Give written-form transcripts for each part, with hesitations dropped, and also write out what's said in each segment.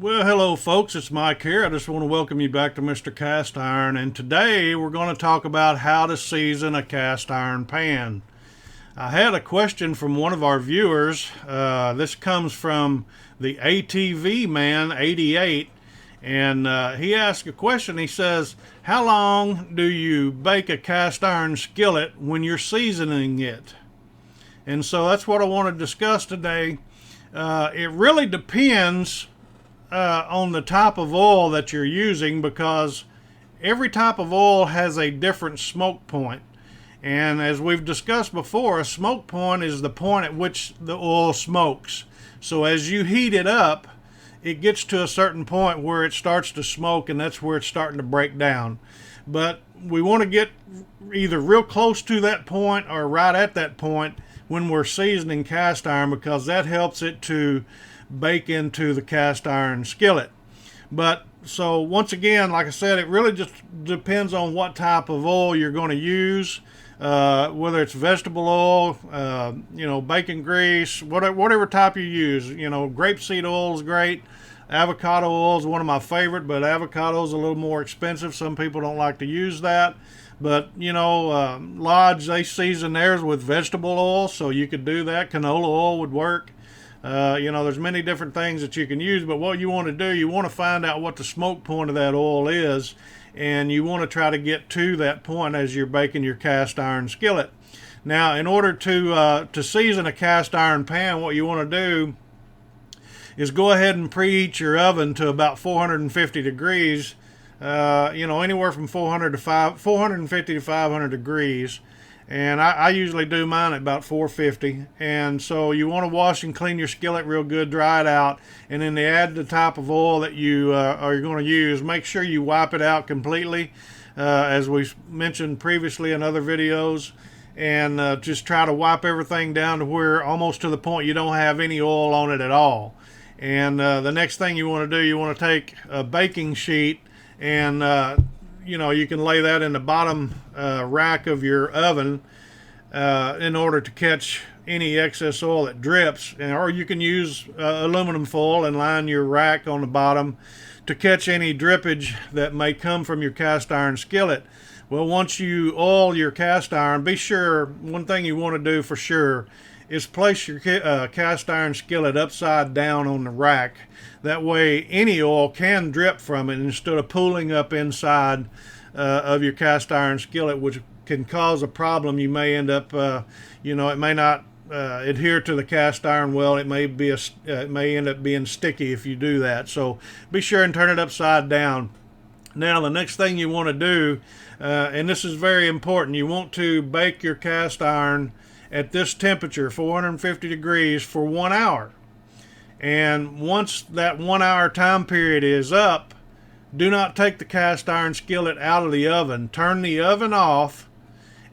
Well, hello, folks. It's Mike here. I just want to welcome you back to Mr. Cast Iron. And today we're going to talk about how to season a cast iron pan. I had a question from one of our viewers. This comes from the ATV Man 88. And he asked a question. He says, how long do you bake a cast iron skillet when you're seasoning it? And so that's what I want to discuss today. It really depends on the type of oil that you're using, because every type of oil has a different smoke point. And as we've discussed before, a smoke point is the point at which the oil smokes. So as you heat it up, it gets to a certain point where it starts to smoke, and that's where it's starting to break down. But we want to get either real close to that point or right at that point when we're seasoning cast iron, because that helps it to bake into the cast iron skillet. But so once again, like I said, it really just depends on what type of oil you're going to use, whether it's vegetable oil, bacon grease, whatever type you use. Grapeseed oil is great. Avocado oil is one of my favorite, but avocado is a little more expensive. Some people don't like to use that. But, Lodge, they season theirs with vegetable oil, so you could do that. Canola oil would work. There's many different things that you can use, but what you want to do, you want to find out what the smoke point of that oil is, and you want to try to get to that point as you're baking your cast iron skillet. Now, in order to season a cast iron pan, what you want to do is go ahead and preheat your oven to about 450 degrees, anywhere from 450 to 500 degrees. And I usually do mine at about 450. And so you want to wash and clean your skillet real good, dry it out, and then to add the type of oil that you are going to use, make sure you wipe it out completely, as we mentioned previously in other videos, and just try to wipe everything down to where almost to the point you don't have any oil on it at all. And the next thing you want to do, you want to take a baking sheet and you can lay that in the bottom rack of your oven in order to catch any excess oil that drips. Or you can use aluminum foil and line your rack on the bottom to catch any drippage that may come from your cast iron skillet. Well, once you oil your cast iron, be sure, one thing you want to do for sure is place your cast iron skillet upside down on the rack. That way any oil can drip from it instead of pooling up inside of your cast iron skillet, which can cause a problem. You may end up, it may not adhere to the cast iron well. It may end up being sticky if you do that. So be sure and turn it upside down. Now, the next thing you want to do, and this is very important, you want to bake your cast iron at this temperature, 450 degrees, for 1 hour. And once that 1 hour time period is up, do not take the cast iron skillet out of the oven. Turn the oven off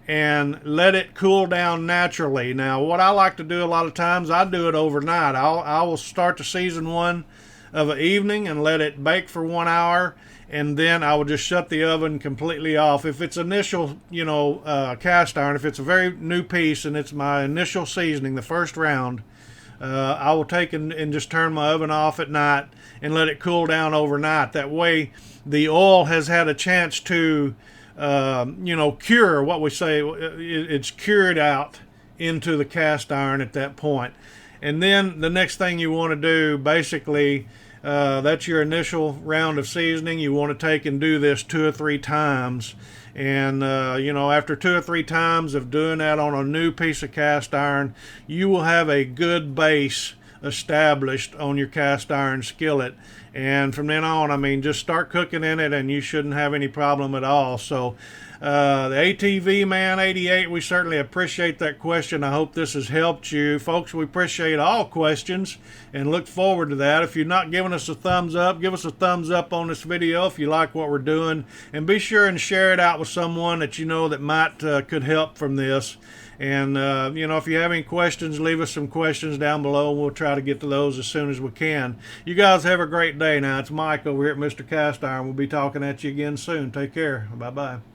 and let it cool down naturally. Now, what I like to do a lot of times, I do it overnight. I will start to season one of an evening and let it bake for 1 hour, and then I will just shut the oven completely off. If it's initial, cast iron, if it's a very new piece and it's my initial seasoning, the first round, I will take and just turn my oven off at night and let it cool down overnight. That way the oil has had a chance to, cure, what we say, it's cured out into the cast iron at that point. And then the next thing you want to do, basically, that's your initial round of seasoning. You want to take and do this 2 or 3 times. And, after 2 or 3 times of doing that on a new piece of cast iron, you will have a good base established on your cast iron skillet. And from then on, just start cooking in it and you shouldn't have any problem at all. So the ATV Man 88, we certainly appreciate that question. I hope this has helped you. Folks, we appreciate all questions and look forward to that. If you're not giving us a thumbs up, give us a thumbs up on this video if you like what we're doing. And be sure and share it out with someone that you know that might could help from this. And, if you have any questions, leave us some questions down below, and we'll try to get to those as soon as we can. You guys have a great day now. It's Mike over here at Mr. Cast Iron. We'll be talking at you again soon. Take care. Bye-bye.